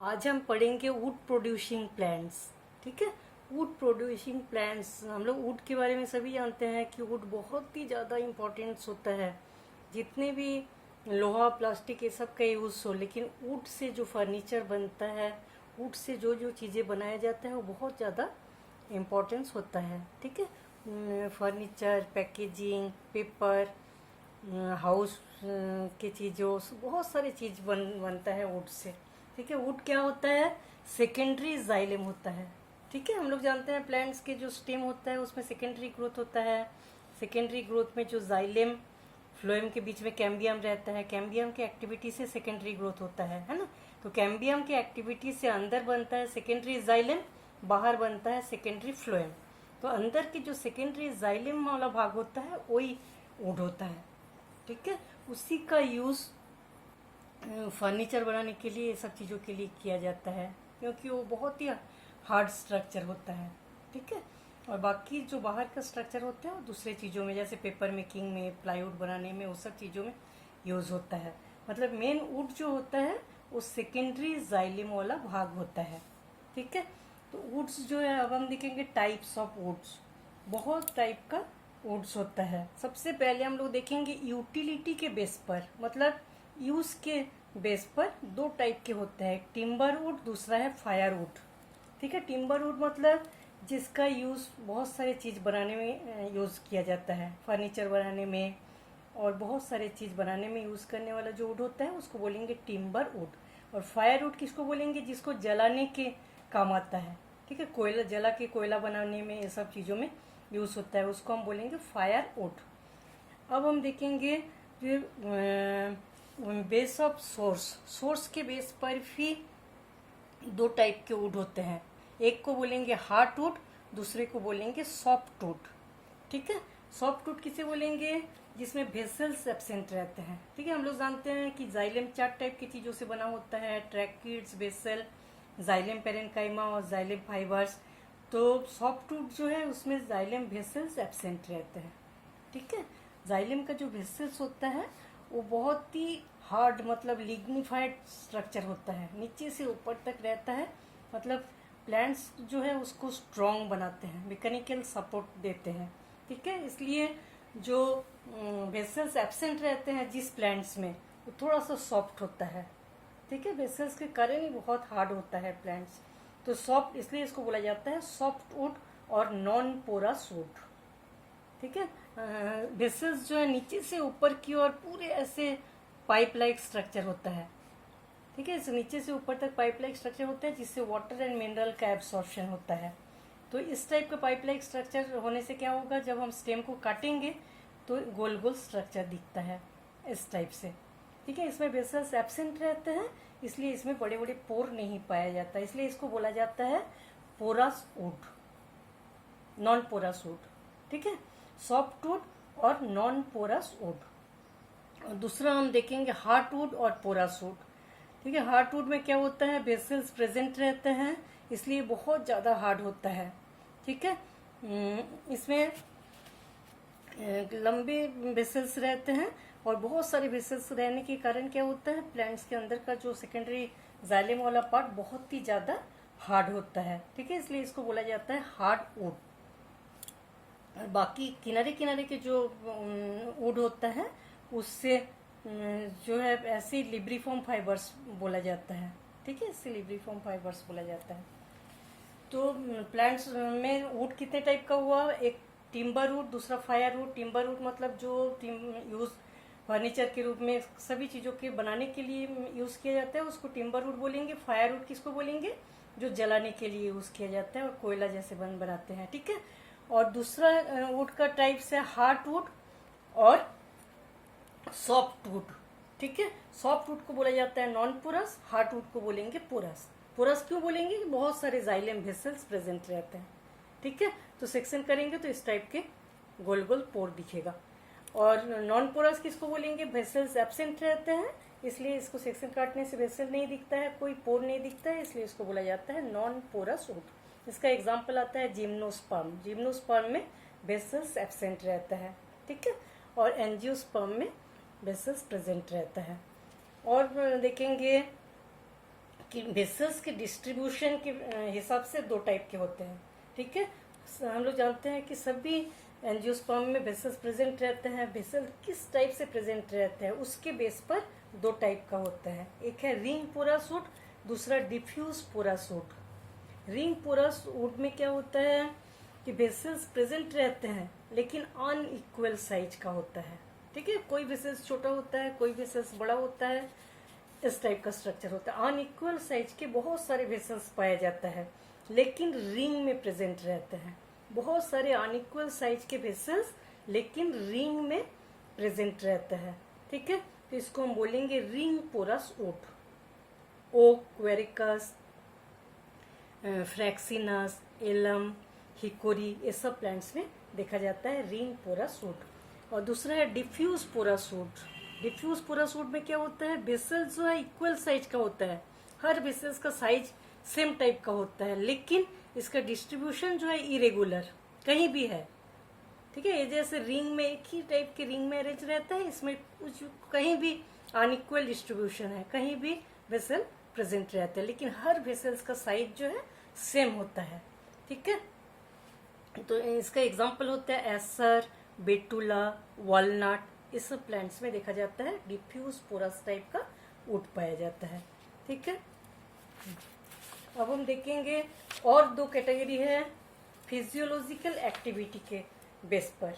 आज हम पढ़ेंगे वुड प्रोड्यूसिंग प्लांट्स। ठीक है। वुड प्रोड्यूसिंग प्लांट्स, हम लोग वुड के बारे में सभी जानते हैं कि वुड बहुत ही ज़्यादा इम्पोर्टेंस होता है। जितने भी लोहा प्लास्टिक ये सब का यूज़ हो, लेकिन वुड से जो फर्नीचर बनता है, वुड से जो जो चीज़ें बनाया जाता है वो बहुत ज़्यादा इम्पोर्टेंस होता है। ठीक है। फर्नीचर, पैकेजिंग, पेपर, हाउस की चीज़ों, बहुत सारी चीज़ बनता है वुड से। ठीक है। वुड क्या होता है? सेकेंडरी जाइलम होता है। ठीक है। हम लोग जानते हैं प्लांट्स के जो स्टेम होता है उसमें सेकेंडरी ग्रोथ होता है। सेकेंडरी ग्रोथ में जो जाइलम फ्लोएम के बीच में कैम्बियम रहता है, कैम्बियम की एक्टिविटी से सेकेंडरी ग्रोथ होता है ना। तो कैम्बियम की एक्टिविटी से अंदर बनता है सेकेंडरी जाइलम, बाहर बनता है सेकेंडरी फ्लोएम। तो अंदर की जो सेकेंडरी जाइलम वाला भाग होता है वही वुड होता है। ठीक है। उसी का यूज़ फर्नीचर बनाने के लिए, ये सब चीज़ों के लिए किया जाता है, क्योंकि वो बहुत ही हार्ड स्ट्रक्चर होता है। ठीक है। और बाकी जो बाहर का स्ट्रक्चर होता है वो दूसरे चीज़ों में, जैसे पेपर मेकिंग में, प्लाईवुड बनाने में, वो सब चीज़ों में यूज़ होता है। मतलब मेन वुड जो होता है वो सेकेंडरी जाइलम वाला भाग होता है। ठीक है। तो वुड्स जो है, अब हम देखेंगे टाइप्स ऑफ वुड्स। बहुत टाइप का वुड्स होता है। सबसे पहले हम लोग देखेंगे यूटिलिटी के बेस पर, मतलब यूज के बेस पर दो टाइप के होते हैं। टिम्बर वुड, दूसरा है फायर वुड। ठीक है। टिम्बर वुड मतलब जिसका यूज़ बहुत सारे चीज़ बनाने में यूज़ किया जाता है, फर्नीचर बनाने में और बहुत सारे चीज़ बनाने में यूज़ करने वाला जो वुड होता है उसको बोलेंगे टिम्बर वुड। और फायर वुड किसको बोलेंगे? जिसको जलाने के काम आता है। ठीक है। कोयला जला के कोयला बनाने में, ये सब चीज़ों में यूज़ होता है, उसको हम बोलेंगे फायर वुड। अब हम देखेंगे बेस ऑफ सोर्स। सोर्स के बेस पर भी दो टाइप के वुड होते हैं। एक को बोलेंगे हार्ड वुड, दूसरे को बोलेंगे सॉफ्ट वुड। ठीक है। सॉफ्ट वुड किसे बोलेंगे? जिसमें वेसल्स एब्सेंट रहते हैं। ठीक है। हम लोग जानते हैं कि जाइलम 4 टाइप की चीज़ों से बना होता है: ट्रैकिड्स, वेसल, जाइलम पेरेन्काइमा और जाइलम फाइबर्स। तो सॉफ्ट वुड जो है उसमें जाइलम वेसल्स एब्सेंट रहते हैं। ठीक है। जाइलम का जो वेसल्स होता है वो बहुत ही हार्ड, मतलब लिग्निफाइड स्ट्रक्चर होता है, नीचे से ऊपर तक रहता है। मतलब प्लांट्स जो है उसको स्ट्रॉन्ग बनाते हैं, मैकेनिकल सपोर्ट देते हैं। ठीक है। इसलिए जो वेसल्स एब्सेंट रहते हैं जिस प्लांट्स में, वो थोड़ा सा सॉफ्ट होता है। ठीक है। वेसल्स के कारण ही बहुत हार्ड होता है प्लांट्स। तो सॉफ्ट, इसलिए इसको बोला जाता है सॉफ्ट वुड और नॉन पोरस वुड। ठीक है। वेसल्स जो है नीचे से ऊपर की ओर पूरे ऐसे पाइप लाइक स्ट्रक्चर होता है। ठीक है। इस नीचे से ऊपर तक पाइप लाइक स्ट्रक्चर होता है जिससे वाटर एंड मिनरल का एब्सॉर्प्शन होता है। तो इस टाइप का पाइप लाइक स्ट्रक्चर होने से क्या होगा, जब हम स्टेम को काटेंगे तो गोल गोल स्ट्रक्चर दिखता है इस टाइप से। ठीक है। इसमें वेसल्स एब्सेंट रहते हैं, इसलिए इसमें बड़े बड़े पोर नहीं पाया जाता, इसलिए इसको बोला जाता है porous wood, non porous wood. ठीक है। सॉफ्ट वुड और नॉन पोरस वुड। और दूसरा हम देखेंगे हार्ड वुड और पोरस वुड। ठीक है। हार्ड वुड में क्या होता है? वेसल्स प्रेजेंट रहते हैं, इसलिए बहुत ज़्यादा हार्ड होता है। ठीक है। इसमें लंबे वेसल्स रहते हैं, और बहुत सारे वेसल्स रहने के कारण क्या होता है, प्लांट्स के अंदर का जो सेकेंडरी जाइलम वाला पार्ट बहुत ही ज़्यादा हार्ड होता है। ठीक है। इसलिए इसको बोला जाता है हार्ड वुड। और बाकी किनारे किनारे के जो वुड होता है उससे जो है ऐसे लिब्रीफॉर्म फाइबर्स बोला जाता है। ठीक है। इससे लिब्रीफॉर्म फाइबर्स बोला जाता है। तो प्लांट्स में वुड कितने टाइप का हुआ? एक टिम्बर वुड, दूसरा फायर वुड। टिम्बर वुड मतलब जो यूज फर्नीचर के रूप में सभी चीज़ों के बनाने के लिए यूज़ किया जाता है उसको टिम्बर वुड बोलेंगे। फायर वुड किसको बोलेंगे? जो जलाने के लिए यूज़ किया जाता है और कोयला जैसे बनाते हैं। ठीक है। और दूसरा वुड का टाइप्स है हार्ड वुड और सॉफ्ट वुड। ठीक है। सॉफ्ट वुड को बोला जाता है नॉन पोरस, हार्ड वुड को बोलेंगे पोरस। पोरस क्यों बोलेंगे? कि बहुत सारे जाइलम वेसल्स प्रेजेंट रहते हैं। ठीक है। तो सेक्शन करेंगे तो इस टाइप के गोल गोल पोर दिखेगा। और नॉन पोरस किसको बोलेंगे? वेसल्स एब्सेंट रहते हैं, इसलिए इसको सेक्शन काटने से वेसल नहीं दिखता है, कोई पोर नहीं दिखता है, इसलिए इसको बोला जाता है नॉन पोरस वुड। इसका एग्जाम्पल आता है जिम्नोस्पर्म। जिम्नोस्पर्म में वेसल्स एब्सेंट रहता है। ठीक है। और एंजियोस्पर्म में वेसल्स प्रेजेंट रहता है। और देखेंगे कि वेसल्स के डिस्ट्रीब्यूशन के हिसाब से दो टाइप के होते हैं, ठीक है। हम लोग जानते हैं कि सभी एंजियोस्पर्म में वेसल्स प्रेजेंट रहते हैं। वेसल किस टाइप से प्रेजेंट रहते हैं उसके बेस पर दो टाइप का होता है, एक है रिंग पोरा सूट, दूसरा डिफ्यूज पोरा सूट। रिंग पोरा सूट में क्या होता है कि वेसल्स प्रेजेंट रहते हैं लेकिन अनइक्वल साइज का होता है, ठीक है। कोई वेसल्स छोटा होता है, कोई वेसल्स बड़ा होता है, इस टाइप का स्ट्रक्चर होता है। अनइक्वल साइज के बहुत सारे वेसल्स पाया जाता है लेकिन रिंग में प्रेजेंट रहते हैं। बहुत सारे अनइक्वल साइज के वेसल्स लेकिन रिंग में प्रेजेंट रहते हैं, ठीक है। तो इसको हम बोलेंगे रिंग पोरस ओट। ओक, वेरिकस, फ्रैक्सिनस, एलम, हिकोरी, ये सब प्लांट्स में देखा जाता है रिंग पोरस ओट। और दूसरा है डिफ्यूज पोरस ओट। डिफ्यूज पोरस ओट में क्या होता है, वेसल्स जो है इक्वल साइज का होता है, हर वेसल्स का साइज सेम टाइप का होता है लेकिन इसका डिस्ट्रीब्यूशन जो है इरेगुलर कहीं भी है, ठीक है। ये जैसे रिंग में एक ही टाइप के रिंग में अरेंज रहता है, इसमें कुछ कहीं भी अनइक्वल डिस्ट्रीब्यूशन है, कहीं भी वेसल प्रेजेंट रहता है लेकिन हर वेसल्स का साइज जो है सेम होता है, ठीक है। तो इसका एग्जांपल होता है एसर, बेटुला, वॉलनट, इस सब प्लांट्स में देखा जाता है डिफ्यूज पोरस टाइप का वुड पाया जाता है, ठीक है। अब हम देखेंगे और दो कैटेगरी है फिजियोलॉजिकल एक्टिविटी के बेस पर,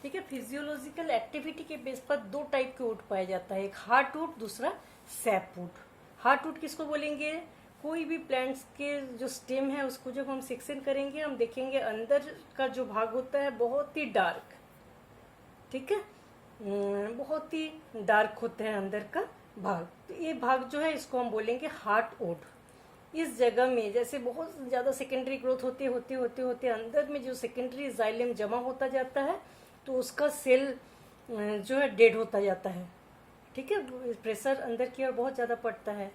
ठीक है। फिजियोलॉजिकल एक्टिविटी के बेस पर दो टाइप के वुड पाया जाता है, एक हार्ट वुड, दूसरा सैप वुड। हार्ट वुड किसको बोलेंगे, कोई भी प्लांट्स के जो स्टेम है उसको जब हम सेक्शन करेंगे हम देखेंगे अंदर का जो भाग होता है बहुत ही डार्क, ठीक है, बहुत ही डार्क होते हैं अंदर का भाग। तो ये भाग जो है इसको हम बोलेंगे हार्ट वुड। इस जगह में जैसे बहुत ज़्यादा सेकेंडरी ग्रोथ होते अंदर में जो सेकेंडरी जाइलम जमा होता जाता है तो उसका सेल जो है डेड होता जाता है, ठीक है। प्रेशर अंदर की ओर बहुत ज़्यादा पड़ता है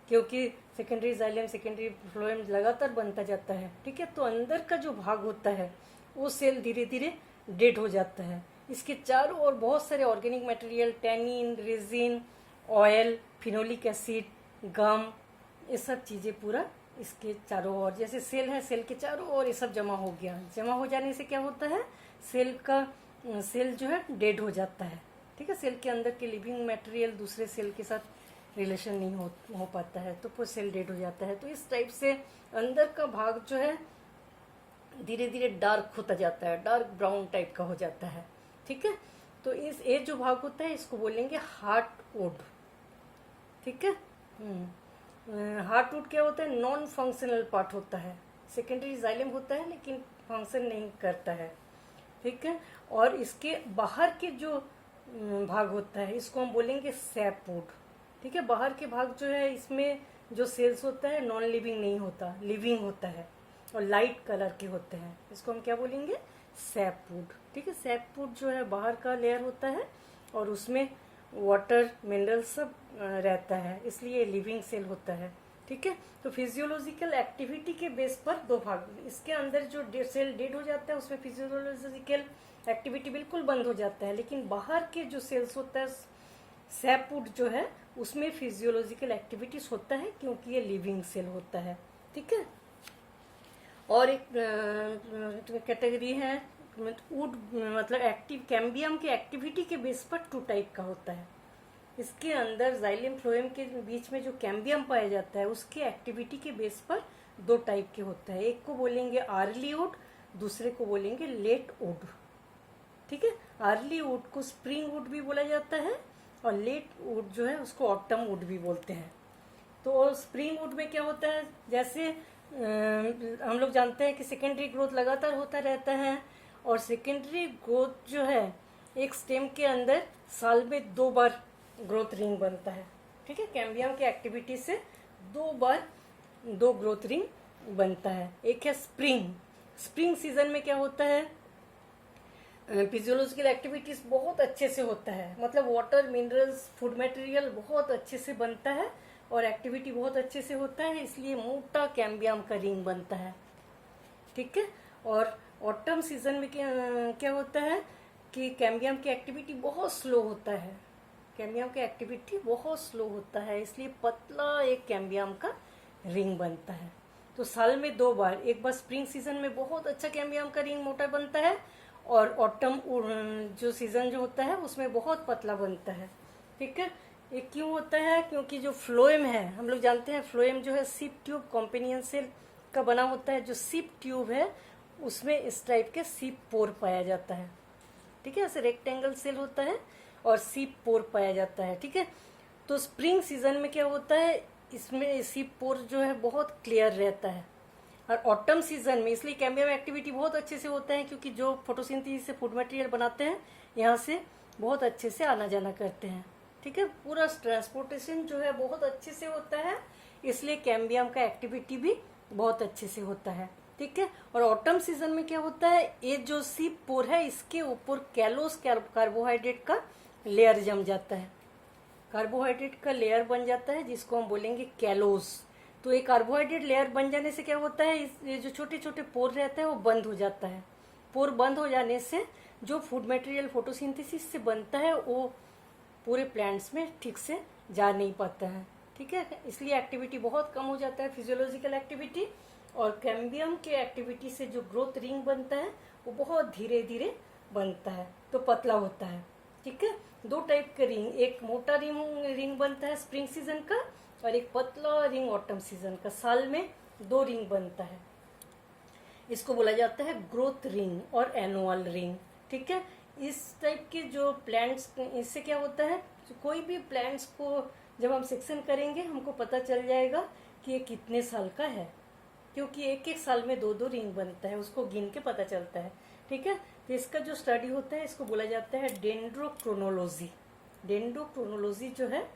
क्योंकि सेकेंडरी जाइलम, सेकेंडरी फ्लोएम लगातार बनता जाता है, ठीक है। तो अंदर का जो भाग होता है वो सेल धीरे धीरे डेड हो जाता है। इसके चारों ओर बहुत सारे organic material, tannin, resin, oil, phenolic acid, gum, ये सब चीज़ें पूरा इसके चारों ओर, जैसे सेल है सेल के चारों ओर ये सब जमा हो गया। जमा हो जाने से क्या होता है, सेल जो है डेड हो जाता है, ठीक है। सेल के अंदर के लिविंग मटेरियल दूसरे सेल के साथ रिलेशन नहीं हो पाता है तो वो सेल डेड हो जाता है। तो इस टाइप से अंदर का भाग जो है धीरे धीरे डार्क होता जाता है, डार्क ब्राउन टाइप का हो जाता है, ठीक है। तो ये जो भाग होता है इसको बोलेंगे हार्ट वुड, ठीक है। हार्ट वुड क्या होता है, नॉन फंक्शनल पार्ट होता है, सेकेंडरी जाइलम होता है लेकिन फंक्शन नहीं करता है, ठीक है। और इसके बाहर के जो भाग होता है इसको हम बोलेंगे सैप वुड, ठीक है। बाहर के भाग जो है इसमें जो सेल्स होता है नॉन लिविंग नहीं होता, लिविंग होता है और लाइट कलर के होते हैं, इसको हम क्या बोलेंगे, सैप वुड, ठीक है। सैप वुड जो है बाहर का लेयर होता है और उसमें वाटर मिनरल सब रहता है, इसलिए लिविंग सेल होता है, ठीक है। तो फिजियोलॉजिकल एक्टिविटी के बेस पर दो भाग, इसके अंदर जो सेल डेड हो जाता है उसमें फिजियोलॉजिकल एक्टिविटी बिल्कुल बंद हो जाता है लेकिन बाहर के जो सेल्स होता है सैप वुड जो है उसमें फिजियोलॉजिकल एक्टिविटीज होता है क्योंकि ये लिविंग सेल होता है, ठीक है। और एक कैटेगरी है वुड, मतलब एक्टिव कैम्बियम की एक्टिविटी के बेस पर टू टाइप का होता है। इसके अंदर जाइलम फ्लोएम के बीच में जो कैम्बियम पाया जाता है उसकी एक्टिविटी के बेस पर दो टाइप के होता है, एक को बोलेंगे अर्ली वुड, दूसरे को बोलेंगे लेट वुड, ठीक है। अर्ली वुड को स्प्रिंग वुड भी बोला जाता है और लेट वुड जो है उसको ऑटम वुड भी बोलते हैं। तो स्प्रिंग वुड में क्या होता है, जैसे हम लोग जानते हैं कि सेकेंडरी ग्रोथ लगातार होता रहता है और सेकेंडरी ग्रोथ जो है एक स्टेम के अंदर साल में 2 बार ग्रोथ रिंग बनता है, ठीक है। कैम्बियम की एक्टिविटी से 2 बार 2 ग्रोथ रिंग बनता है। एक है स्प्रिंग सीजन में क्या होता है, फिजियोलॉजिकल एक्टिविटीज बहुत अच्छे से होता है, मतलब वाटर, मिनरल्स, फूड मटेरियल बहुत अच्छे से बनता है और एक्टिविटी बहुत अच्छे से होता है, इसलिए मोटा कैम्बियम का रिंग बनता है, ठीक है। और ऑटम सीजन में क्या होता है कि कैम्बियम की एक्टिविटी बहुत स्लो होता है, कैम्बियम का एक्टिविटी बहुत स्लो होता है, इसलिए पतला एक कैम्बियम का रिंग बनता है। तो साल में 2 बार, एक बार स्प्रिंग सीजन में बहुत अच्छा कैम्बियम का रिंग मोटा बनता है, और ऑटम जो सीजन जो होता है उसमें बहुत पतला बनता है। ठीक है, ये क्यों होता है? क्योंकि जो फ्लोएम है, हम लोग जानते हैं फ्लोएम जो है सिप ट्यूब कॉम्पेनियन सेल का बना होता है। जो सिप ट्यूब है उसमें इस टाइप के सिप पोर पाया जाता है। ठीक है, ऐसे रेक्टेंगल सेल होता है और सिप पोर पाया जाता है। ठीक है, तो स्प्रिंग सीजन में क्या होता है, इसमें सिप पोर जो है बहुत क्लियर रहता है। और ऑटम सीजन में इसलिए कैम्बियम एक्टिविटी बहुत अच्छे से होता है, क्योंकि जो फोटोसिंथेसिस से फूड मटेरियल बनाते हैं यहाँ से बहुत अच्छे से आना जाना करते हैं। ठीक है, पूरा ट्रांसपोर्टेशन जो है बहुत अच्छे से होता है, इसलिए कैम्बियम का एक्टिविटी भी बहुत अच्छे से होता है। ठीक है, और ऑटम सीजन में क्या होता है, ये जो सिप पोर है इसके ऊपर कैलोस कार्बोहाइड्रेट का लेयर जम जाता है। कार्बोहाइड्रेट का लेयर बन जाता है जिसको हम बोलेंगे कैलोस। तो ये कार्बोहाइड्रेट लेयर बन जाने से क्या होता है, ये जो छोटे छोटे पोर रहते हैं वो बंद हो जाता है। पोर बंद हो जाने से जो फूड मटेरियल फोटोसिंथेसिस से बनता है वो पूरे प्लांट्स में ठीक से जा नहीं पाता है। ठीक है, इसलिए एक्टिविटी बहुत कम हो जाता है, फिजियोलॉजिकल एक्टिविटी। और कैम्बियम के एक्टिविटी से जो ग्रोथ रिंग बनता है वो बहुत धीरे धीरे बनता है, तो पतला होता है। ठीक है, 2 टाइप के रिंग, एक मोटा रिंग बनता है स्प्रिंग सीजन का, और एक पतला रिंग ऑटम सीजन का। साल में 2 रिंग बनता है, इसको बोला जाता है ग्रोथ रिंग और एनुअल रिंग। ठीक है, इस टाइप के जो प्लांट्स, इससे क्या होता है, कोई भी प्लांट्स को जब हम सेक्शन करेंगे हमको पता चल जाएगा कि ये कितने साल का है, क्योंकि एक एक साल में 2 रिंग बनता है, उसको गिन के पता चलता है। ठीक है, तो इसका जो स्टडी होता है इसको बोला जाता है डेंड्रोक्रोनोलॉजी। डेंड्रोक्रोनोलॉजी जो है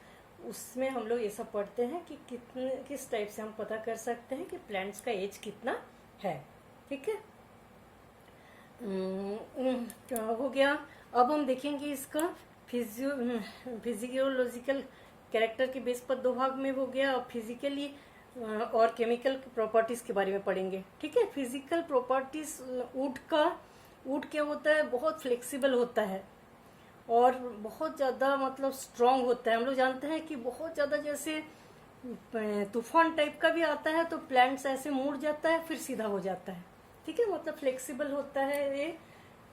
उसमें हम लोग ये सब पढ़ते हैं कि किस टाइप से हम पता कर सकते हैं कि प्लांट्स का एज कितना है। ठीक है, हो गया। अब हम देखेंगे इसका फिजियोलॉजिकल कैरेक्टर के बेस पर 2 भाग में हो गया। अब फिजिकली और केमिकल प्रॉपर्टीज के बारे में पढ़ेंगे। ठीक है, फिजिकल प्रॉपर्टीज वुड क्या होता है, बहुत फ्लेक्सिबल होता है और बहुत ज़्यादा मतलब स्ट्रांग होता है। हम लोग जानते हैं कि बहुत ज़्यादा जैसे तूफान टाइप का भी आता है तो प्लांट्स ऐसे मुड़ जाता है फिर सीधा हो जाता है। ठीक है, मतलब फ्लेक्सिबल होता है ये,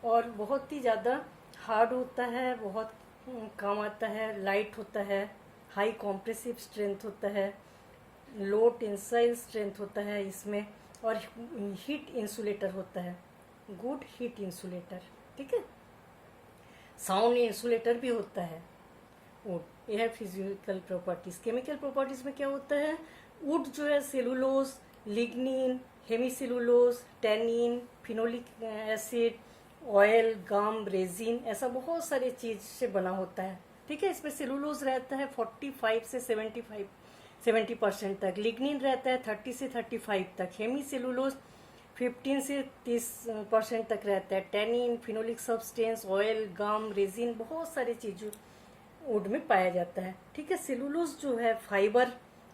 और बहुत ही ज़्यादा हार्ड होता है, बहुत काम आता है, लाइट होता है, हाई कॉम्प्रेसिव स्ट्रेंथ होता है, लो टेंसाइल स्ट्रेंथ होता है इसमें, और हीट इंसुलेटर होता है, गुड हीट इंसुलेटर। ठीक है, साउंड इंसुलेटर भी होता है वुड। यह है फिजिकल प्रॉपर्टीज। केमिकल प्रॉपर्टीज में क्या होता है, वुड जो है cellulose, lignin, hemicellulose, tannin, phenolic acid, oil, gum, resin, ऐसा बहुत सारे चीज से बना होता है। ठीक है, इसमें सेलुलोज रहता है 45 से 70% तक, लिग्निन रहता है 30 से 35 तक, हेमीसेलुलोज 15 से 30% तक रहता है, tannin, phenolic substance, oil, gum, resin, बहुत सारे चीज़ों वुड में पाया जाता है। ठीक है, सेलुलोज जो है फाइबर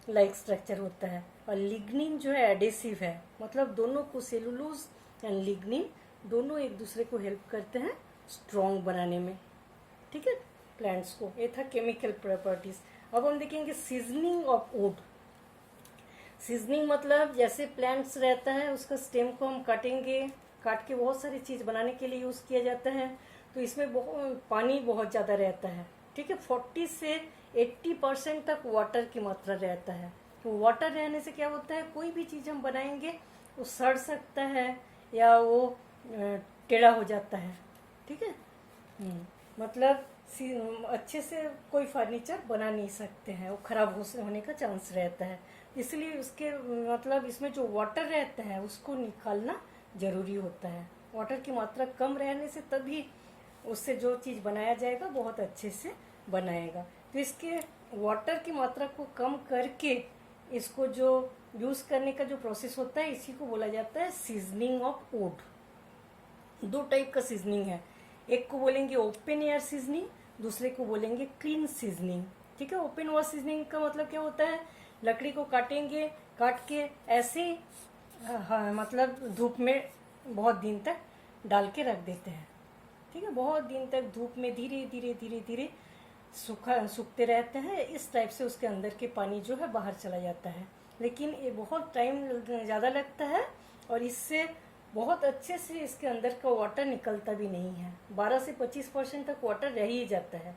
लाइक स्ट्रक्चर होता है, और लिग्निन जो है एडेसिव है, मतलब दोनों को, सेलुलोज एंड लिग्निन दोनों एक दूसरे को हेल्प करते हैं स्ट्रॉन्ग बनाने में। ठीक है, प्लांट्स को। ये था केमिकल प्रॉपर्टीज। अब हम देखेंगे सीजनिंग ऑफ वुड। सीजनिंग मतलब जैसे प्लांट्स रहता है उसका स्टेम को हम काटेंगे, काट के बहुत सारी चीज़ बनाने के लिए यूज़ किया जाता है, तो इसमें पानी बहुत ज़्यादा रहता है। ठीक है, 40 से 80% तक वाटर की मात्रा रहता है। तो वाटर रहने से क्या होता है, कोई भी चीज़ हम बनाएंगे वो सड़ सकता है या वो टेढ़ा हो जाता है। ठीक है, मतलब अच्छे से कोई फर्नीचर बना नहीं सकते हैं, वो खराब होने का चांस रहता है। इसलिए उसके मतलब इसमें जो वाटर रहता है उसको निकालना जरूरी होता है। वाटर की मात्रा कम रहने से तभी उससे जो चीज़ बनाया जाएगा बहुत अच्छे से बनाएगा। तो इसके वाटर की मात्रा को कम करके इसको जो यूज़ करने का जो प्रोसेस होता है इसी को बोला जाता है सीजनिंग ऑफ वुड। 2 टाइप का सीजनिंग है, एक को बोलेंगे ओपन एयर सीजनिंग, दूसरे को बोलेंगे क्लीन सीजनिंग। ठीक है, ओपन एयर सीजनिंग का मतलब क्या होता है, लकड़ी को काटेंगे, काट के ऐसे मतलब धूप में बहुत दिन तक डाल के रख देते हैं। ठीक है, बहुत दिन तक धूप में धीरे धीरे धीरे धीरे सूखते रहते हैं, इस टाइप से उसके अंदर के पानी जो है बाहर चला जाता है। लेकिन ये बहुत टाइम ज़्यादा लगता है और इससे बहुत अच्छे से इसके अंदर का वाटर निकलता भी नहीं है। 12 से 25% तक वाटर रह ही जाता है।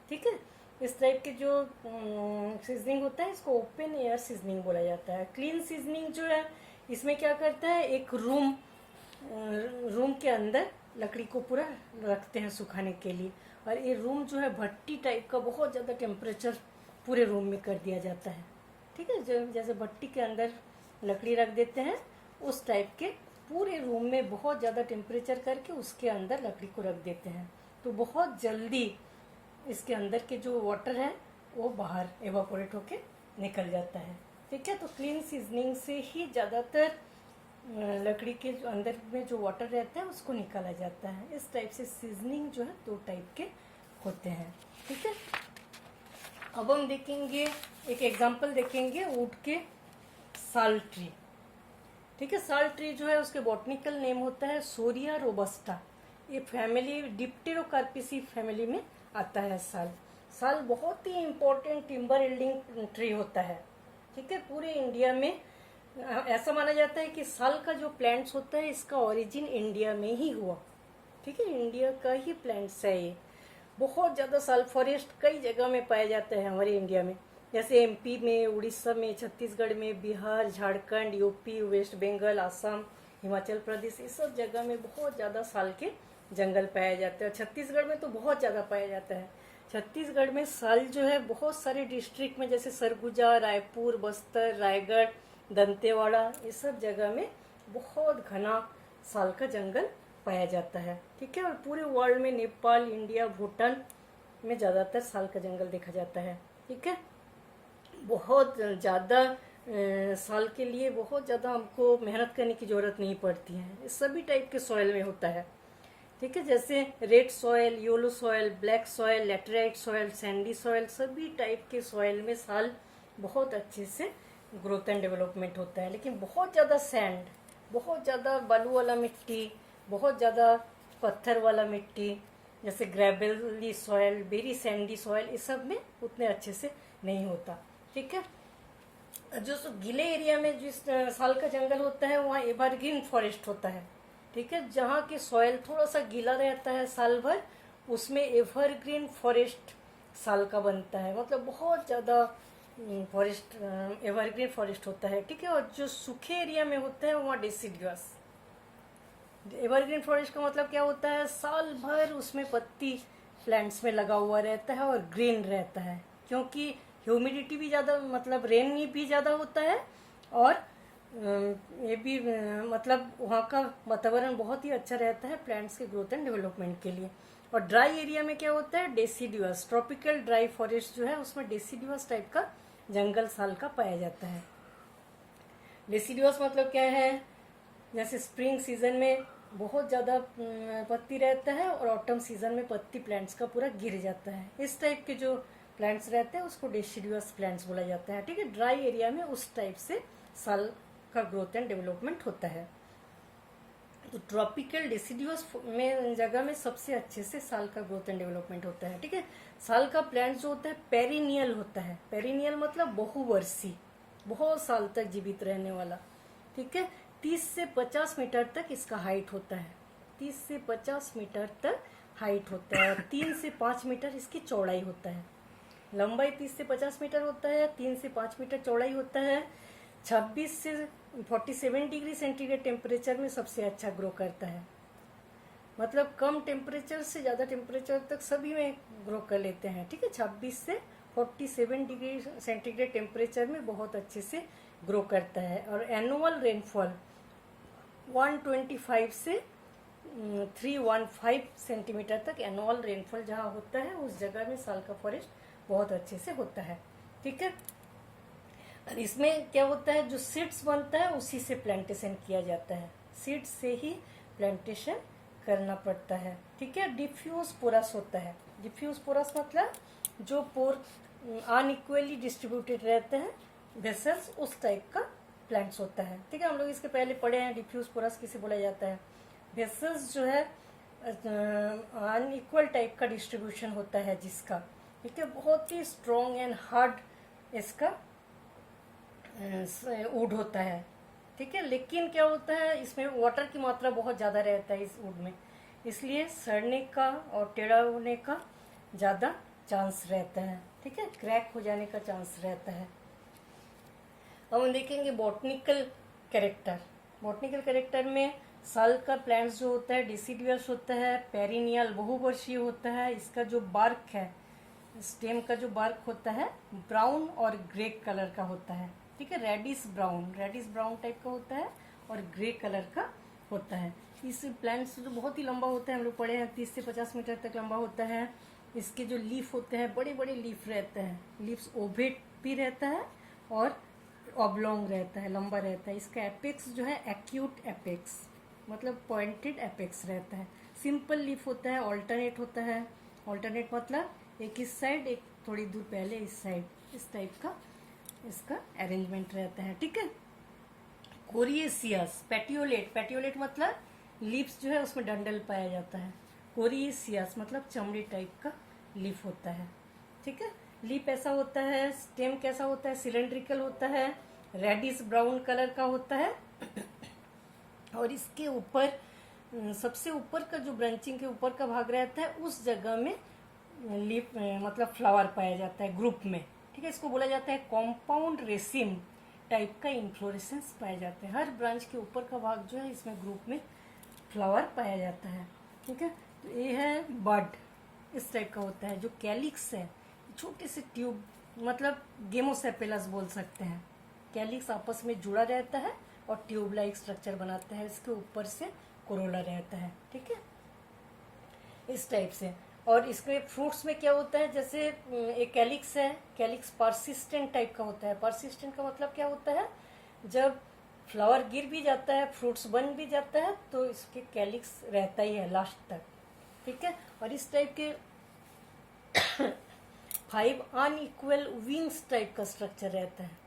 ठीक है, इस टाइप के जो सीजनिंग होता है इसको ओपन एयर सीजनिंग बोला जाता है। क्लीन सीजनिंग जो है इसमें क्या करता है, एक रूम के अंदर लकड़ी को पूरा रखते हैं सुखाने के लिए, और ये रूम जो है भट्टी टाइप का, बहुत ज़्यादा टेम्परेचर पूरे रूम में कर दिया जाता है। ठीक है, जो जैसे भट्टी के अंदर लकड़ी रख देते हैं उस टाइप के पूरे रूम में बहुत ज़्यादा टेम्परेचर करके उसके अंदर लकड़ी को रख देते हैं, तो बहुत जल्दी इसके अंदर के जो वाटर है वो बाहर एवापोरेट होके निकल जाता है। ठीक है, तो क्लीन सीजनिंग से ही ज़्यादातर लकड़ी के जो अंदर में जो वाटर रहता है उसको निकाला जाता है। इस टाइप से सीजनिंग जो है 2 टाइप के होते हैं। ठीक है, अब हम देखेंगे एक एग्जांपल देखेंगे वुड के साल ट्री। ठीक है, साल ट्री जो है उसके बॉटनिकल नेम होता है सोरिया रोबस्टा। ये फैमिली डिप्टेरोकार्पिसी फैमिली में आता है। साल बहुत ही इम्पोर्टेंट टिम्बर यील्डिंग ट्री होता है। ठीक है, पूरे इंडिया में ऐसा माना जाता है कि साल का जो प्लांट्स होता है इसका ओरिजिन इंडिया में ही हुआ। ठीक है, इंडिया का ही प्लांट्स है ये। बहुत ज़्यादा साल फॉरेस्ट कई जगह में पाया जाता है हमारे इंडिया में, जैसे एमपी में, उड़ीसा में, छत्तीसगढ़ में, बिहार, झारखंड, यूपी, वेस्ट बंगाल, आसाम, हिमाचल प्रदेश, इस सब जगह में बहुत ज़्यादा साल के जंगल पाया जाता है। छत्तीसगढ़ में तो बहुत ज़्यादा पाया जाता है। छत्तीसगढ़ में साल जो है बहुत सारे डिस्ट्रिक्ट में, जैसे सरगुजा, रायपुर, बस्तर, रायगढ़, दंतेवाड़ा, इस सब जगह में बहुत घना साल का जंगल पाया जाता है। ठीक है, और पूरे वर्ल्ड में नेपाल, इंडिया, भूटान में ज़्यादातर साल का जंगल देखा जाता है। ठीक है, बहुत ज़्यादा साल के लिए बहुत ज़्यादा हमको मेहनत करने की ज़रूरत नहीं पड़ती है। सभी टाइप के सॉइल में होता है। ठीक है, जैसे red soil, yellow soil, black soil, laterite soil, Sandy soil, सभी टाइप के सॉइल में साल बहुत अच्छे से ग्रोथ एंड डेवलपमेंट होता है। लेकिन बहुत ज़्यादा सैंड, बहुत ज़्यादा बालू वाला मिट्टी, बहुत ज़्यादा पत्थर वाला मिट्टी, जैसे Gravely soil, very Sandy soil, इस सब में उतने अच्छे से नहीं होता। ठीक है, जो गीले एरिया में जिस साल का जंगल होता है वहाँ एवरग्रीन फॉरेस्ट होता है। ठीक है, जहाँ की सॉइल थोड़ा सा गीला रहता है साल भर, उसमें एवरग्रीन फॉरेस्ट साल का बनता है। मतलब बहुत ज़्यादा फॉरेस्ट, एवरग्रीन फॉरेस्ट होता है। ठीक है, और जो सूखे एरिया में होता है वहाँ डेसिडुअस। एवरग्रीन फॉरेस्ट का मतलब क्या होता है, साल भर उसमें पत्ती प्लांट्स में लगा हुआ रहता है और ग्रीन रहता है, क्योंकि ह्यूमिडिटी भी ज़्यादा, मतलब रेन भी ज़्यादा होता है, और ये भी मतलब वहाँ का वातावरण बहुत ही अच्छा रहता है प्लांट्स के ग्रोथ एंड डेवलपमेंट के लिए। और ड्राई एरिया में क्या होता है, डेसिडुअस, ट्रॉपिकल ड्राई फॉरेस्ट जो है उसमें डेसिडुअस टाइप का जंगल साल का पाया जाता है। डेसिडुअस मतलब क्या है, जैसे स्प्रिंग सीजन में बहुत ज़्यादा पत्ती रहता है और ऑटम सीजन में पत्ती प्लांट्स का पूरा गिर जाता है। इस टाइप के जो प्लांट्स रहते हैं उसको डेसिडुअस प्लांट्स बोला जाता है। ठीक है, ड्राई एरिया में उस टाइप से साल का ग्रोथ एंड डेवलपमेंट होता है। तो ट्रॉपिकल डेसिडुअस में जगह में सबसे अच्छे से साल का ग्रोथ एंड डेवलपमेंट होता है। ठीक है, साल का प्लांट जो होता है पेरिनियल होता है। पेरिनियल मतलब बहुवर्षीय, बहुत साल तक जीवित रहने वाला। ठीक है, 30 से 50 मीटर तक इसका हाइट होता है। 30 से 50 मीटर तक हाइट होता है। 3 से 5 मीटर इसकी चौड़ाई होता है। लंबाई 30 से 50 मीटर होता है, 3 से 5 मीटर चौड़ाई होता है। 26 से 47 डिग्री सेंटीग्रेड टेम्परेचर में सबसे अच्छा ग्रो करता है। मतलब कम टेम्परेचर से ज़्यादा टेम्परेचर तक सभी में ग्रो कर लेते हैं। ठीक है, 26 से 47 डिग्री सेंटीग्रेड टेम्परेचर में बहुत अच्छे से ग्रो करता है। और एनुअल रेनफॉल 125 से 315 सेंटीमीटर तक एनुअल रेनफॉल जहाँ होता है उस जगह में साल का फॉरेस्ट बहुत अच्छे से होता है। ठीक है, और इसमें क्या होता है, जो सीड्स बनता है उसी से प्लांटेशन किया जाता है। सीड्स से ही प्लांटेशन करना पड़ता है। ठीक है, डिफ्यूज पोरस होता है। डिफ्यूज पोरस मतलब जो पोर अनइक्वली डिस्ट्रीब्यूटेड रहते हैं वेसल्स, उस टाइप का प्लांट्स होता है। ठीक है, हम लोग इसके पहले पढ़े हैं डिफ्यूज पोरस किसे बोला जाता है। वेसल्स जो है अनइक्वल टाइप का डिस्ट्रीब्यूशन होता है जिसका, ठीक है, बहुत ही स्ट्रॉन्ग एंड हार्ड इसका वुड होता है। ठीक है, लेकिन क्या होता है इसमें वाटर की मात्रा बहुत ज़्यादा रहता है इस वुड में, इसलिए सड़ने का और टेढ़ा होने का ज़्यादा चांस रहता है। ठीक है, क्रैक हो जाने का चांस रहता है। अब हम देखेंगे बॉटनिकल कैरेक्टर। बॉटनिकल कैरेक्टर में साल का प्लांट्स जो होता है डिसिडियस होता है, पेरिनियल बहुवर्षीय होता है। इसका जो बार्क है, स्टेम का जो बार्क होता है ब्राउन और ग्रे कलर का होता है। ठीक है, रेडिश ब्राउन टाइप का होता है और ग्रे कलर का होता है। इस प्लांट्स जो बहुत ही लंबा होता है, हम लोग पढ़े हैं 30 से 50 मीटर तक लंबा होता है। इसके जो लीफ होते हैं बड़े बड़े लीफ रहते हैं, लीव्स ओवेट भी रहता है और ऑब्लोंग रहता है, लंबा रहता है। इसका एपेक्स जो है एक्यूट एपेक्स, मतलब पॉइंटेड एपेक्स रहता है। सिंपल लीफ होता है, ऑल्टरनेट होता है। ऑल्टरनेट मतलब एक इस साइड एक थोड़ी दूर पहले इस साइड, इस टाइप का इसका अरेंजमेंट रहता है। ठीक है, कोरिएसियस पेटियोलेट मतलब लीव्स जो है उसमें डंडल पाया जाता है। कोरिएसियस मतलब चमड़ी टाइप का लीफ होता है। ठीक है, लीफ ऐसा होता है। स्टेम कैसा होता है, सिलेंड्रिकल होता है, रेडिश ब्राउन कलर का होता है और इसके ऊपर सबसे ऊपर का जो ब्रांचिंग के ऊपर का भाग रहता है उस जगह में लीफ मतलब फ्लावर पाया जाता है ग्रुप में। ठीक है, इसको बोला जाता है कॉम्पाउंड रेसिम टाइप का इन्फ्लोरेसेंस पाया जाता है। हर ब्रांच के ऊपर का भाग जो है इसमें ग्रुप में फ्लावर पाया जाता है। ठीक है, तो ये है बड, इस टाइप का होता है। जो कैलिक्स है छोटे से ट्यूब, मतलब गेमोसेपेलस बोल सकते हैं। कैलिक्स आपस में जुड़ा रहता है और ट्यूब लाइक स्ट्रक्चर बनाता है, इसके ऊपर से कोरोला रहता है। ठीक है, इस टाइप से। और इसमें फ्रूट्स में क्या होता है, जैसे एक कैलिक्स है, कैलिक्स परसिस्टेंट टाइप का होता है। परसिस्टेंट का मतलब क्या होता है, जब फ्लावर गिर भी जाता है, फ्रूट्स बन भी जाता है, तो इसके कैलिक्स रहता ही है लास्ट तक। ठीक है, और इस टाइप के 5 अनइक्वल विंग्स टाइप का स्ट्रक्चर रहता है।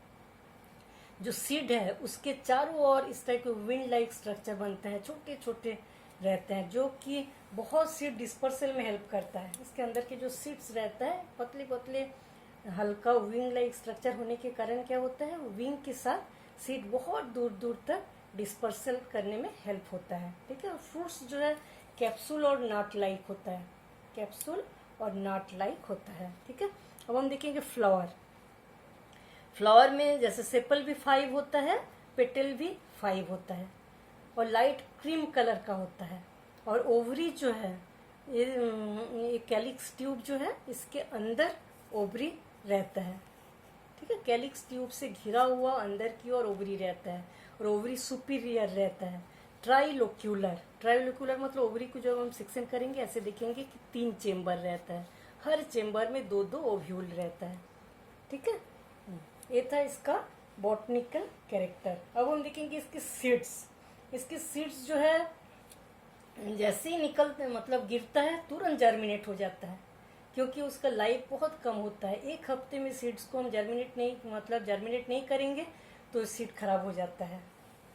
जो सीड है उसके चारों ओर इस टाइप के विंड लाइक स्ट्रक्चर बनते हैं, छोटे छोटे रहते हैं, जो कि बहुत सीड डिस्पर्सल में हेल्प करता है। इसके अंदर के जो सीड्स रहता है पतले पतले हल्का विंग लाइक स्ट्रक्चर होने के कारण क्या होता है, विंग के साथ सीड बहुत दूर दूर तक डिस्पर्सल करने में हेल्प होता है। ठीक है, फ्रूट्स जो है कैप्सूल और नट लाइक होता है, कैप्सूल और नट लाइक होता है। ठीक है, अब हम देखेंगे फ्लावर में जैसे सेपल भी 5 होता है, पेटल भी 5 होता है और लाइट क्रीम कलर का होता है। और ओवरी जो है ये कैलिक्स ट्यूब जो है इसके अंदर ओवरी रहता है। ठीक है, कैलिक्स ट्यूब से घिरा हुआ अंदर की ओर ओवरी रहता है और ओवरी सुपीरियर रहता है। ट्राइलोक्यूलर मतलब ओवरी को जब हम सेक्शन करेंगे ऐसे देखेंगे कि 3 चेम्बर रहता है, हर चेम्बर में 2-2 ओव्यूल रहता है। ठीक है, ये था इसका बॉटनिकल कैरेक्टर। अब हम देखेंगे इसके सीड्स जो है जैसे ही निकलते मतलब गिरता है तुरंत जर्मिनेट हो जाता है, क्योंकि उसका लाइफ बहुत कम होता है। 1 हफ्ते में सीड्स को हम जर्मिनेट नहीं करेंगे तो सीड खराब हो जाता है।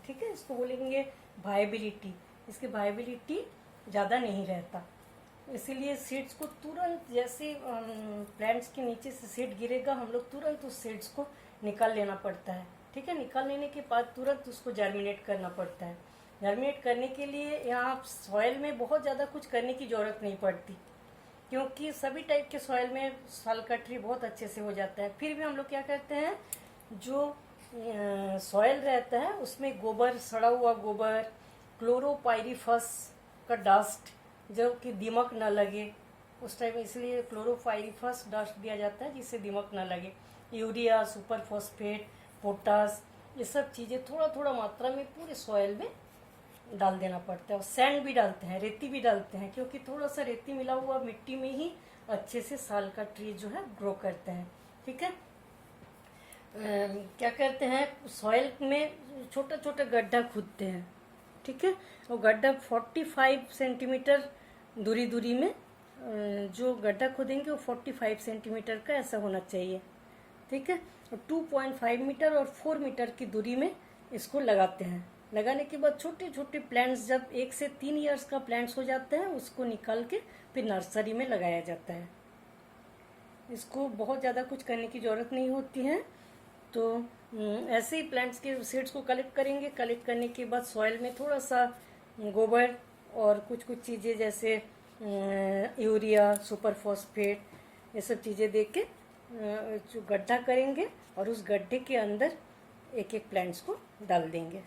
ठीक है, इसको बोलेंगे वायबिलिटी। इसकी वायबिलिटी ज़्यादा नहीं रहता, इसीलिए सीड्स को तुरंत जैसे प्लांट्स के नीचे से सीड गिरेगा हम लोग तुरंत उस सीड्स को निकाल लेना पड़ता है। ठीक है, निकाल लेने के बाद तुरंत उसको जर्मिनेट करना पड़ता है। जर्मिनेट करने के लिए यहाँ सॉइल में बहुत ज़्यादा कुछ करने की ज़रूरत नहीं पड़ती, क्योंकि सभी टाइप के सॉइल में साल का ट्री बहुत अच्छे से हो जाता है। फिर भी हम लोग क्या करते हैं, जो सॉइल रहता है उसमें गोबर, सड़ा हुआ गोबर, क्लोरोपाइरीफस का डस्ट, जो कि दीमक न लगे उस टाइम, इसलिए क्लोरोपाइरीफस डस्ट दिया जाता है जिससे दीमक न लगे। यूरिया, सुपर फॉस्फेट, पोटास, ये सब चीज़ें थोड़ा थोड़ा मात्रा में पूरे सॉइल में डाल देना पड़ता है। और सैंड भी डालते हैं, रेती भी डालते हैं, क्योंकि थोड़ा सा रेती मिला हुआ मिट्टी में ही अच्छे से साल का ट्री जो है ग्रो करते हैं। ठीक है, क्या करते हैं, सॉइल में छोटा छोटा गड्ढा खोदते हैं। ठीक है, और गड्ढा 45 सेंटीमीटर दूरी में जो गड्ढा खोदेंगे वो 45 सेंटीमीटर का ऐसा होना चाहिए। ठीक है, और 2.5 मीटर और 4 मीटर की दूरी में इसको लगाते हैं। लगाने के बाद छोटे छोटे प्लांट्स जब 1 से 3 इयर्स का प्लांट्स हो जाते हैं उसको निकाल के फिर नर्सरी में लगाया जाता है। इसको बहुत ज़्यादा कुछ करने की ज़रूरत नहीं होती है। तो ऐसे ही प्लांट्स के सीड्स को कलेक्ट करेंगे। कलेक्ट करने के बाद सॉइल में थोड़ा सा गोबर और कुछ कुछ चीज़ें जैसे यूरिया, सुपर फॉस्फेट, ये सब चीज़ें दे के जो गड्ढा करेंगे और उस गड्ढे के अंदर एक एक प्लांट्स को डाल देंगे।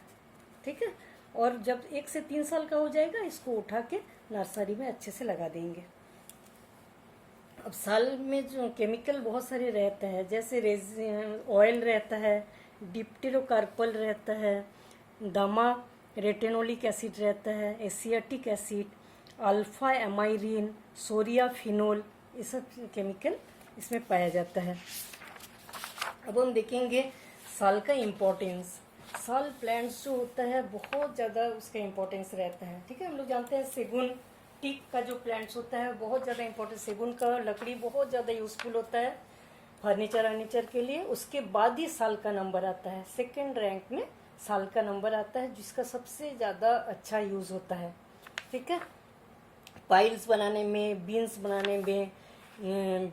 ठीक है, और जब 1 से 3 साल का हो जाएगा इसको उठा के नर्सरी में अच्छे से लगा देंगे। अब साल में जो केमिकल बहुत सारे रहते हैं, जैसे ऑयल रहता है, डिप्टेरोकार्पल रहता है, दामा रेटेनोलिक एसिड रहता है, एसिएटिक एसिड, अल्फा एमाइरिन, सोरिया फिनोल, ये सब केमिकल इसमें पाया जाता है। अब हम देखेंगे साल का इम्पोर्टेंस। साल प्लांट्स जो होता है बहुत ज़्यादा उसका इम्पोर्टेंस रहता है। ठीक है, हम लोग जानते हैं सेगुन टीक का जो प्लांट्स होता है बहुत ज़्यादा इम्पोर्टेंट, सेगुन का लकड़ी बहुत ज़्यादा यूज़फुल होता है फर्नीचर के लिए। उसके बाद ही साल का नंबर आता है, सेकेंड रैंक में साल का नंबर आता है, जिसका सबसे ज़्यादा अच्छा यूज़ होता है। ठीक है, पाइल्स बनाने में, बीन्स बनाने में,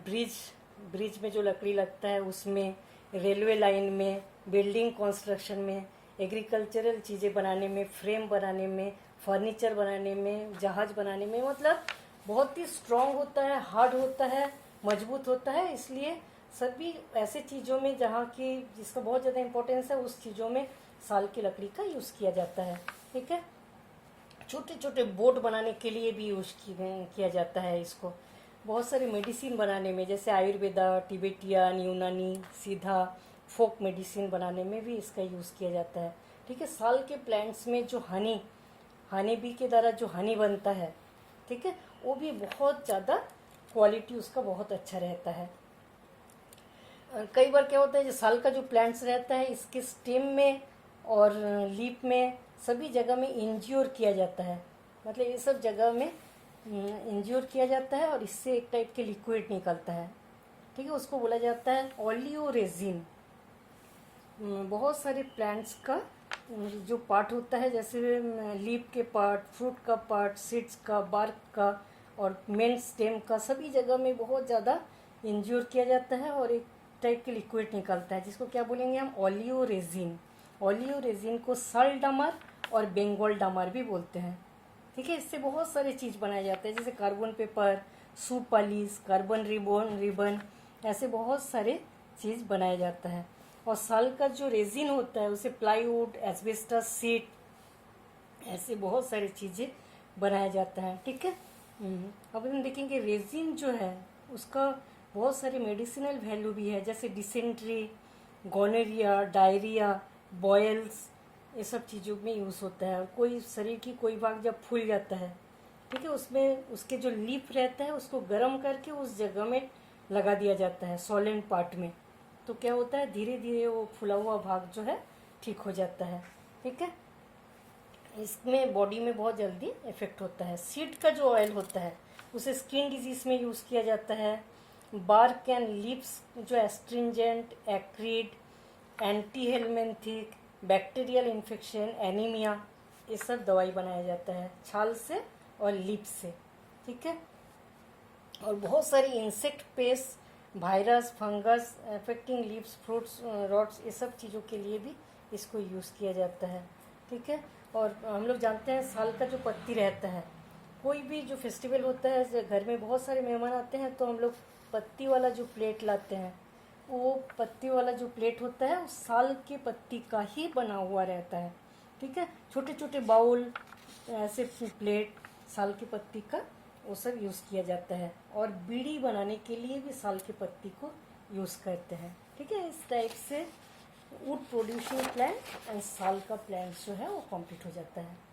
ब्रिज में जो लकड़ी लगता है उसमें, रेलवे लाइन में, बिल्डिंग कंस्ट्रक्शन में, एग्रीकल्चरल चीज़ें बनाने में, फ्रेम बनाने में, फर्नीचर बनाने में, जहाज बनाने में, मतलब बहुत ही स्ट्रांग होता है, हार्ड होता है, मजबूत होता है। इसलिए सभी ऐसे चीज़ों में जहाँ की जिसका बहुत ज़्यादा इम्पोर्टेंस है उस चीज़ों में साल की लकड़ी का यूज़ किया जाता है। ठीक है, छोटे छोटे बोट बनाने के लिए भी यूज़ किया जाता है इसको। बहुत सारे मेडिसिन बनाने में, जैसे आयुर्वेदा, तिबेटियन, यूनानी, सीधा, फोक मेडिसिन बनाने में भी इसका यूज़ किया जाता है। ठीक है, साल के प्लांट्स में जो हनी बी के द्वारा जो हनी बनता है, ठीक है, वो भी बहुत ज़्यादा क्वालिटी उसका बहुत अच्छा रहता है। कई बार क्या होता है, जो साल का जो प्लांट्स रहता है इसके स्टेम में और लीफ में सभी जगह में इंज्योर किया जाता है, मतलब ये सब जगह में इंज्योर किया जाता है और इससे एक टाइप के लिक्विड निकलता है। ठीक है, उसको बोला जाता है ओलियो रेजिन। बहुत सारे प्लांट्स का जो पार्ट होता है, जैसे लीफ के पार्ट, फ्रूट का पार्ट, सीड्स का, बार्क का और मेन स्टेम का, सभी जगह में बहुत ज़्यादा इंज्योर किया जाता है और एक टाइप के लिक्विड निकलता है, जिसको क्या बोलेंगे हम, ओलियो रेजिन। ओलियो रेजिन को साल डामर और बेंगोल डामर भी बोलते हैं। ठीक है, इससे बहुत सारे चीज़ बनाए जाते हैं, जैसे carbon paper, shoe polish, carbon ribbon, ऐसे बहुत सारे चीज़ बनाया जाता है। और साल का जो रेजिन होता है उसे प्लाईवुड, एस्बेस्टस शीट, ऐसे बहुत सारी चीज़ें बनाया जाता है। ठीक है, अब हम देखेंगे रेजिन जो है उसका बहुत सारे मेडिसिनल वैल्यू भी है, जैसे डिसेंट्री, गोनोरिया, डायरिया, बॉयल्स, ये सब चीज़ों में यूज़ होता है। कोई शरीर की कोई भाग जब फूल जाता है, ठीक है, उसमें उसके जो लीफ रहता है उसको गर्म करके उस जगह में लगा दिया जाता है, सॉलेंट पार्ट में, तो क्या होता है धीरे धीरे वो फुला हुआ भाग जो है ठीक हो जाता है। ठीक है, इसमें बॉडी में बहुत जल्दी इफेक्ट होता है। सीड का जो ऑयल होता है उसे स्किन डिजीज में यूज़ किया जाता है। बार्क एंड लीव्स जो astringent, acrid, anti helminthic, bacterial infection, anaemia, ये सब दवाई बनाया जाता है छाल से और लीफ से। ठीक है, और बहुत सारी insect pest, virus, fungus affecting leaves, fruits, rots, ये सब चीज़ों के लिए भी इसको यूज़ किया जाता है। ठीक है, और हम लोग जानते हैं साल का जो पत्ती रहता है, कोई भी जो फेस्टिवल होता है, घर में बहुत सारे मेहमान आते हैं तो हम लोग पत्ती वाला जो प्लेट लाते हैं, वो पत्ती वाला जो प्लेट होता है वो साल के पत्ती का ही बना हुआ रहता है। ठीक है, छोटे छोटे बाउल, ऐसे प्लेट साल की पत्ती का वो सब यूज़ किया जाता है। और बीड़ी बनाने के लिए भी साल की पत्ती को यूज़ करते हैं। ठीक है, इस टाइप से वुड प्रोड्यूसिंग प्लांट एंड साल का प्लांट जो है वो कंप्लीट हो जाता है।